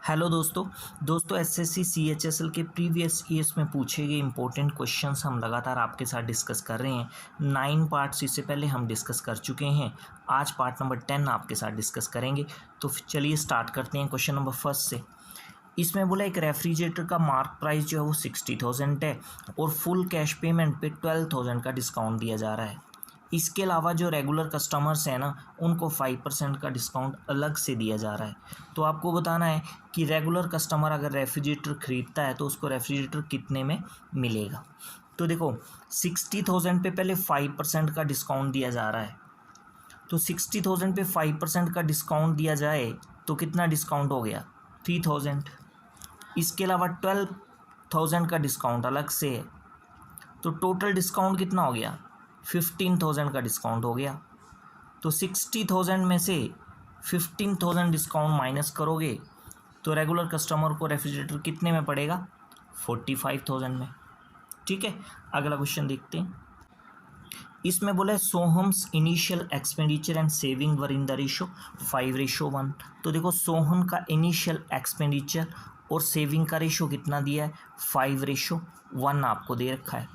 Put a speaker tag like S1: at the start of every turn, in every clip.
S1: Hello दोस्तों SSC CHSL के previous years में पूछे गए इंपॉर्टेंट क्वेश्चंस हम लगातार आपके साथ डिस्कस कर रहे हैं। 9 पार्ट्स इससे पहले हम डिस्कस कर चुके हैं। आज पार्ट नंबर 10 आपके साथ डिस्कस करेंगे। तो चलिए स्टार्ट करते हैं क्वेश्चन नंबर फर्स्ट से। इसमें बोला एक रेफ्रिजरेटर का मार्क प्राइस जो है वो 60,000 है और फुल कैश पेमेंट पे 12,000 का डिस्काउंट दिया जा रहा है। इसके अलावा जो रेगुलर कस्टमर्स हैं ना, उनको 5% का डिस्काउंट अलग से दिया जा रहा है। तो आपको बताना है कि रेगुलर कस्टमर अगर रेफ्रिजरेटर ख़रीदता है तो उसको रेफ्रिजरेटर कितने में मिलेगा। तो देखो 60,000 पे पहले 5% का डिस्काउंट दिया जा रहा है। तो 60,000 पे 5% का डिस्काउंट दिया जाए तो कितना डिस्काउंट हो गया, 3,000। इसके अलावा 12,000 का डिस्काउंट अलग से है, तो टोटल डिस्काउंट कितना हो गया, 15,000 का डिस्काउंट हो गया। तो 60,000 में से 15,000 डिस्काउंट माइनस करोगे तो रेगुलर कस्टमर को रेफ्रिजरेटर कितने में पड़ेगा, 45,000 में। ठीक है, अगला क्वेश्चन देखते हैं। इसमें बोला है Soham's initial expenditure and saving were in the ratio 5:1। तो देखो सोहम का इनिशियल एक्सपेंडिचर और सेविंग का रेशो कितना दिया है, 5:1 आपको दे रखा है।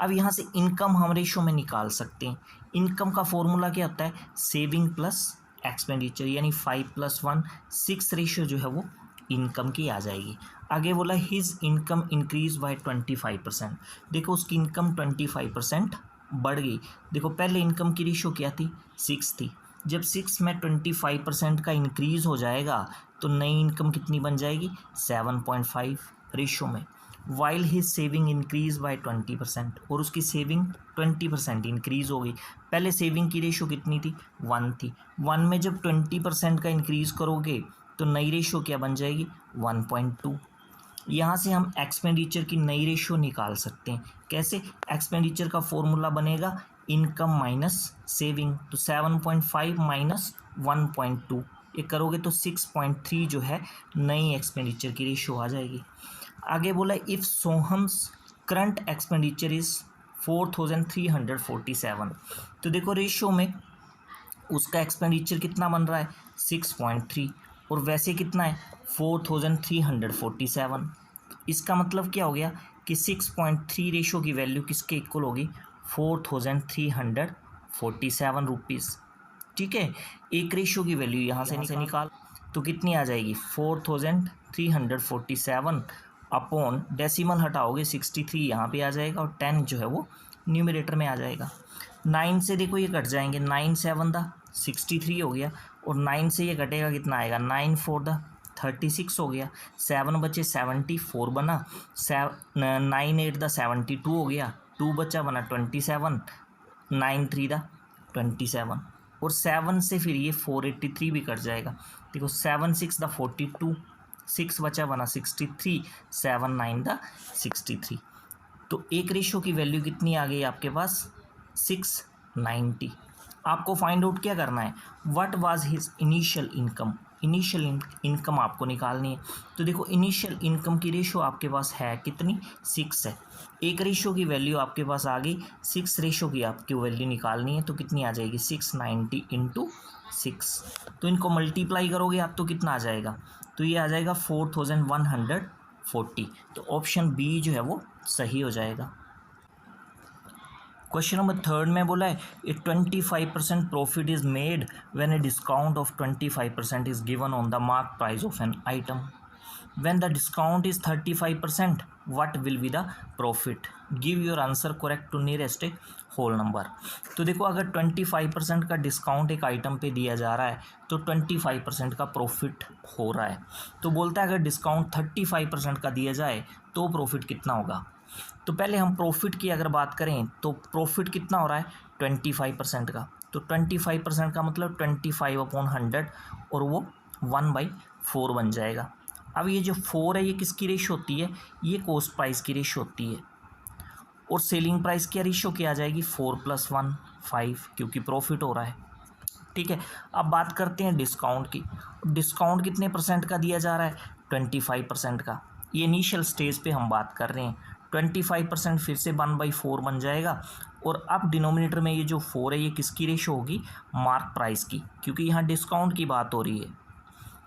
S1: अब यहाँ से इनकम हम रेशो में निकाल सकते हैं। इनकम का फॉर्मूला क्या होता है, सेविंग प्लस एक्सपेंडिचर, यानी 5+1 6 रेशो जो है वो इनकम की आ जाएगी। आगे बोला हिज इनकम इंक्रीज बाय 25%। देखो उसकी इनकम 25% बढ़ गई। देखो पहले इनकम की रेशो क्या थी, 6 थी। जब 6 में 25% का इंक्रीज़ हो जाएगा तो नई इनकम कितनी बन जाएगी, 7.5 रेशो में। While his saving increase by 20%, और उसकी सेविंग 20% इंक्रीज़ हो गई। पहले सेविंग की रेशो कितनी थी, 1 थी। 1 में जब 20% का इंक्रीज़ करोगे तो नई रेशो क्या बन जाएगी, 1.2। यहाँ से हम एक्सपेंडिचर की नई रेशो निकाल सकते हैं। कैसे, एक्सपेंडिचर का फॉर्मूला बनेगा इनकम माइनस सेविंग। तो 7.5 माइनस 1.2 ये करोगे तो 6.3 जो है नई एक्सपेंडिचर की रेशो आ जाएगी। आगे बोला इफ़ सोहम्स करंट एक्सपेंडिचर इज़ 4,347। तो देखो रेशो में उसका एक्सपेंडिचर कितना बन रहा है, 6.3, और वैसे कितना है 4,347। इसका मतलब क्या हो गया कि 6.3 रेशो की वैल्यू किसके इक्वल होगी, 4,347 रुपीज़। ठीक है, एक रेशो की वैल्यू यहाँ से निकाल तो कितनी आ जाएगी, 4,347 अपॉन डेसिमल हटाओगे 63 यहाँ पे आ जाएगा, और 10 जो है वो न्यूमरेटर में आ जाएगा। 9 से देखो ये कट जाएंगे, 9 7 63 हो गया, और 9 से ये कटेगा कितना आएगा, 9 4 36 हो गया। 7 बचे 74 बना, 9 8 72 हो गया, 2 बचा बना 27, 9 3 27, और 7 से फिर ये 483 भी कट जाएगा। देखो 7 6 42, 6 बचा बना 63, 7 9 63। तो एक रेशो की वैल्यू कितनी आ गई आपके पास, 690। आपको फाइंड आउट क्या करना है, what was his initial income. Initial income आपको निकालनी है। तो देखो इनिशियल इनकम की रेशो आपके पास है कितनी, 6 है। एक रेशो की वैल्यू आपके पास आ गई, 6 रेशो की आपकी वैल्यू निकालनी है, तो कितनी आ जाएगी, 690 इंटू 6। तो इनको मल्टीप्लाई करोगे आप तो कितना आ जाएगा, तो ये आ जाएगा 4,140। तो ऑप्शन बी जो है वो सही हो जाएगा। क्वेश्चन नंबर 3 में बोला है a 25% profit is made when a discount of 25% is given on the mark price of an item. When the discount is 35%, what will be the profit. Give your answer correct to nearest a whole number. तो देखो अगर 25% का discount एक item पे दिया जा रहा है तो 25% का प्रॉफिट हो रहा है। तो बोलता है अगर डिस्काउंट 35% का दिया जाए तो प्रॉफिट कितना होगा। तो पहले हम प्रॉफिट की अगर बात करें तो प्रॉफिट कितना हो रहा है, 25% का। तो 25% का मतलब 25/100, और वो 1/4 बन जाएगा। अब ये जो 4 है ये किसकी रेशो होती है, ये कॉस्ट प्राइस की रेशो होती है, और सेलिंग प्राइस की रेशो क्या आ जाएगी, 4+1 5, क्योंकि प्रॉफिट हो रहा है। ठीक है, अब बात करते हैं डिस्काउंट की। डिस्काउंट कितने परसेंट का दिया जा रहा है, 25% का। ये इनिशियल स्टेज पे हम बात कर रहे हैं। 25% फिर से 1/4 बन जाएगा, और अब डिनोमिनेटर में ये जो 4 है ये किसकी रेशो होगी, मार्क प्राइस की, क्योंकि यहाँ डिस्काउंट की बात हो रही है।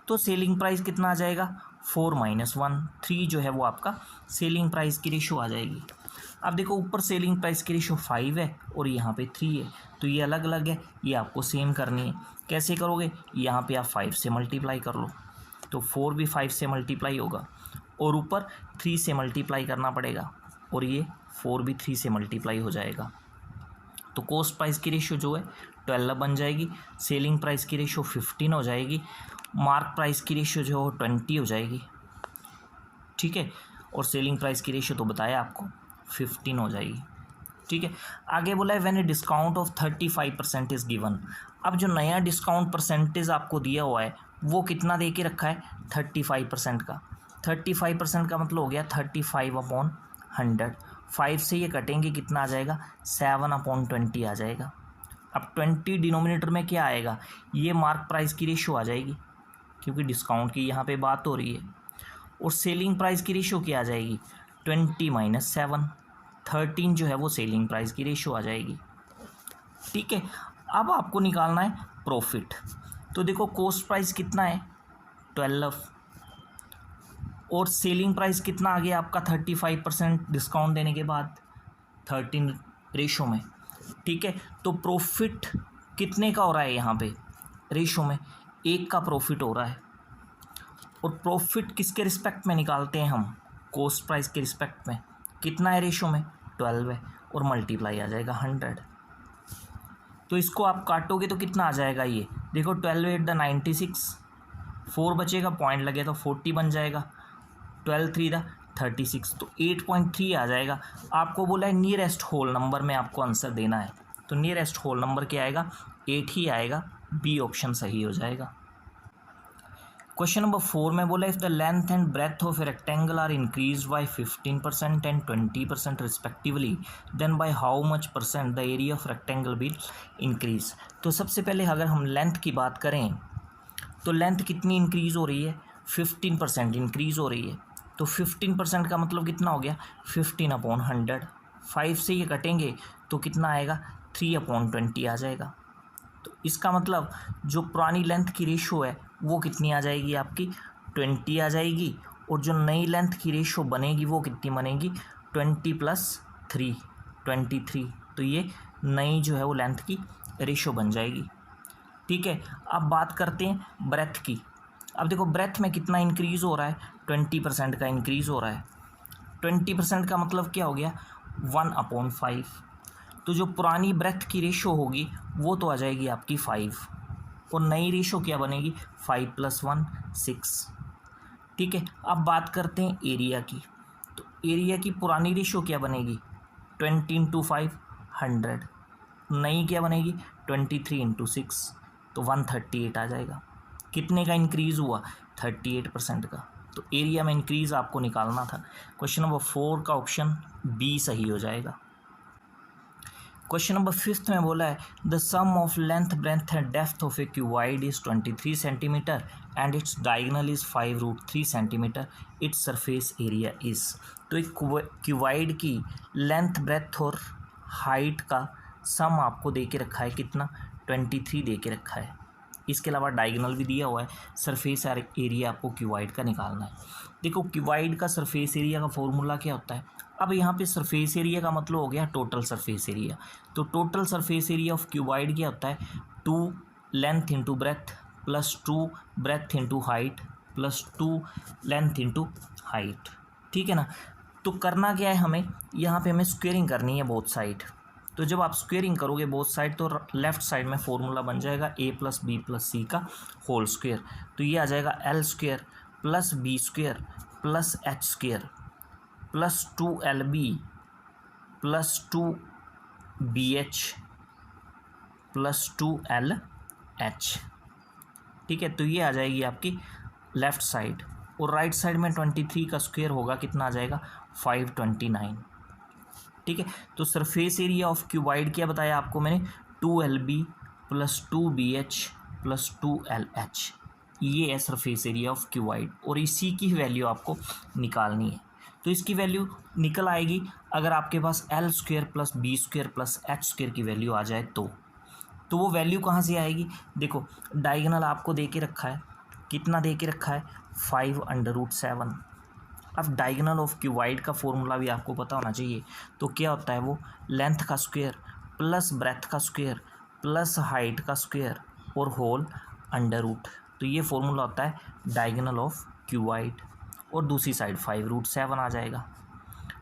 S1: तो सेलिंग प्राइस कितना आ जाएगा, 4 - 1, 3 जो है वो आपका सेलिंग प्राइस की रेशो आ जाएगी। अब देखो ऊपर सेलिंग प्राइस की रेशो 5 है और यहाँ पे 3 है, तो ये अलग अलग है, ये आपको सेम करनी है। कैसे करोगे, यहाँ पे आप 5 से मल्टीप्लाई कर लो, तो 4 भी 5 से मल्टीप्लाई होगा और ऊपर 3 से मल्टीप्लाई करना पड़ेगा और ये 4 भी 3 से मल्टीप्लाई हो जाएगा। तो कॉस्ट प्राइस की रेशो जो है 12 बन जाएगी, सेलिंग प्राइस की रेशो 15 हो जाएगी, मार्क प्राइस की रेशो जो है 20 हो जाएगी, ठीक है, और सेलिंग प्राइस की रेशो तो बताया आपको 15 हो जाएगी, ठीक है। आगे बोला है when a discount of 35% is given. अब जो नया डिस्काउंट परसेंटेज आपको दिया हुआ है वो कितना दे के रखा है, 35% का। 35% का मतलब हो गया 35/100। 5 से ये कटेंगे, कितना आ जाएगा, 7/20 आ जाएगा। अब 20 डिनोमिनेटर में क्या आएगा, ये मार्क प्राइस की रेशो आ जाएगी क्योंकि डिस्काउंट की यहाँ पे बात हो रही है। और सेलिंग प्राइस की रेशो क्या आ जाएगी, 20 - 7, 13 जो है वो सेलिंग प्राइस की रेशो आ जाएगी, ठीक है। अब आपको निकालना है प्रॉफिट। तो देखो कॉस्ट प्राइस कितना है, 12, और सेलिंग प्राइस कितना आ गया आपका 35% डिस्काउंट देने के बाद 13 रेशो में, ठीक है। तो प्रॉफिट कितने का हो रहा है यहाँ पे रेशो में, 1 का प्रॉफिट हो रहा है। और प्रॉफिट किसके रिस्पेक्ट में निकालते हैं हम, कॉस्ट प्राइस के रिस्पेक्ट में। कितना है रेशो में, 12 है, और मल्टीप्लाई आ जाएगा 100। तो इसको आप काटोगे तो कितना आ जाएगा, ये देखो 12 8 द 96, 4 बचेगा, पॉइंट लगे तो 40 बन जाएगा, 12 3 द 36, तो 8.3 आ जाएगा। आपको बोला है नियरेस्ट होल नंबर में आपको आंसर देना है, तो नियरेस्ट होल नंबर क्या आएगा, 8 ही आएगा, बी ऑप्शन सही हो जाएगा। क्वेश्चन नंबर 4 में बोला if the length and breath of a rectangle are increase by 15% and 20% respectively, then by how much percent the area of rectangle will increase. तो सबसे पहले अगर हम लेंथ की बात करें तो लेंथ कितनी इंक्रीज़ हो रही है, 15% इंक्रीज़ हो रही है। तो 15% का मतलब कितना हो गया, 15/100। 5 से ये कटेंगे तो कितना आएगा, 3/20 आ जाएगा। तो इसका मतलब जो पुरानी लेंथ की रेशो है वो कितनी आ जाएगी आपकी, 20 आ जाएगी, और जो नई लेंथ की रेशो बनेगी वो कितनी बनेगी, 20 + 3, 23। तो ये नई जो है वो लेंथ की रेशो बन जाएगी, ठीक है। अब बात करते हैं ब्रेथ की। अब देखो ब्रेथ में कितना इंक्रीज़ हो रहा है, 20% का इंक्रीज़ हो रहा है। 20% का मतलब क्या हो गया, 1/5। तो जो पुरानी ब्रेथ की रेशो होगी वो तो आ जाएगी आपकी 5, और नई रेशो क्या बनेगी, 5 + 1 6, ठीक है। अब बात करते हैं एरिया की। तो एरिया की पुरानी रेशो क्या बनेगी, 20 × 5 100, नई क्या बनेगी, 23 × 6, तो 138 आ जाएगा। कितने का इंक्रीज़ हुआ, 38% का। तो एरिया में इंक्रीज़ आपको निकालना था। क्वेश्चन नंबर 4 का ऑप्शन बी सही हो जाएगा। क्वेश्चन नंबर 5 में बोला है the sum of length breath and depth of a cuboid is 23 centimetre and its diagonal is 5√3 centimetre, its surface area is. तो एक क्यूबाइड की लेंथ ब्रेथ और हाइट का सम आपको दे के रखा है, कितना, 23 दे के रखा है। इसके अलावा डायगोनल भी दिया हुआ है, सरफेस एरिया आपको क्यूबाइड का निकालना है। देखो क्यूबाइड का सरफेस एरिया का फॉर्मूला क्या होता है, अब यहाँ पे सरफेस एरिया का मतलब हो गया टोटल सरफेस एरिया। तो total surface area of cuboid क्या होता है, 2 length into breadth plus 2 breath into height plus 2 length into height, ठीक है ना। तो करना क्या है हमें, यहाँ पे हमें स्क्वेयरिंग करनी है बोथ साइड। तो जब आप स्क्वेयरिंग करोगे बोथ साइड तो लेफ्ट साइड में फॉर्मूला बन जाएगा a + b + c का होल स्क्वेयर। तो ये आ जाएगा l² + b² + h² + 2lb + 2bh + 2lh, ठीक है। तो ये आ जाएगी आपकी लेफ़्ट साइड, और राइट साइड में 23 का स्क्वायर होगा, कितना आ जाएगा, 529, ठीक है। तो सरफेस एरिया ऑफ क्यूबाइड क्या बताया आपको मैंने, 2lb + 2bh + 2lh, ये है सरफेस एरिया ऑफ क्यूबाइड, और इसी की वैल्यू आपको निकालनी है। तो इसकी वैल्यू निकल आएगी अगर आपके पास l² + b² + h² की वैल्यू आ जाए तो वो वैल्यू कहाँ से आएगी, देखो डायगोनल आपको दे के रखा है, कितना दे के रखा है 5√7। अब डायगोनल ऑफ क्यूबाइड का फॉर्मूला भी आपको पता होना चाहिए। तो क्या होता है वो लेंथ का स्क्वायर प्लस ब्रेथ का स्क्वायर प्लस हाइट का स्क्वायर और होल अंडर रूट। तो ये फॉर्मूला होता है डायगोनल ऑफ क्यूबाइड। और दूसरी साइड 5√7 आ जाएगा।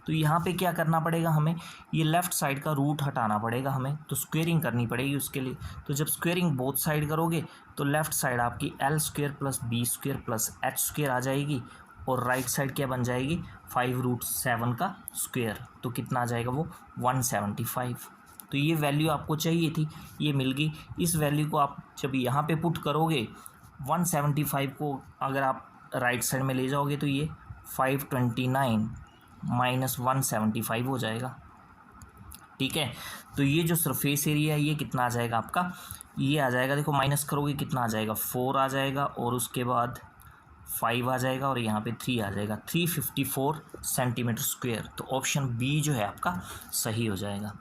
S1: तो यहाँ पे क्या करना पड़ेगा हमें, ये लेफ़्ट साइड का रूट हटाना पड़ेगा हमें, तो स्क्वेयरिंग करनी पड़ेगी उसके लिए। तो जब स्क्वेयरिंग बोथ साइड करोगे तो लेफ़्ट साइड आपकी L² plus B² plus H² आ जाएगी और राइट साइड क्या बन जाएगी 5√7 का स्क्वेयर। तो कितना आ जाएगा वो 175। तो ये वैल्यू आपको चाहिए थी, ये मिल गई। इस वैल्यू को आप जब यहाँ पे पुट करोगे 175 को अगर आप राइट साइड में ले जाओगे तो ये 529 माइनस 175 हो जाएगा। ठीक है, तो ये जो सरफेस एरिया है ये कितना आ जाएगा आपका, ये आ जाएगा, देखो माइनस करोगे कितना आ जाएगा 4 आ जाएगा और उसके बाद 5 आ जाएगा और यहाँ पे 3 आ जाएगा, 354 सेंटीमीटर स्क्वायर। तो ऑप्शन बी जो है आपका सही हो जाएगा।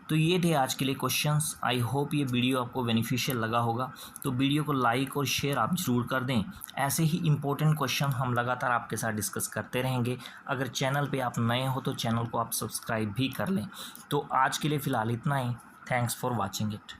S1: तो ये थे आज के लिए क्वेश्चंस। आई होप ये वीडियो आपको बेनिफिशियल लगा होगा। तो वीडियो को लाइक और शेयर आप ज़रूर कर दें। ऐसे ही इंपॉर्टेंट क्वेश्चन हम लगातार आपके साथ डिस्कस करते रहेंगे। अगर चैनल पे आप नए हो तो चैनल को आप सब्सक्राइब भी कर लें। तो आज के लिए फ़िलहाल इतना ही। Thanks for watching it.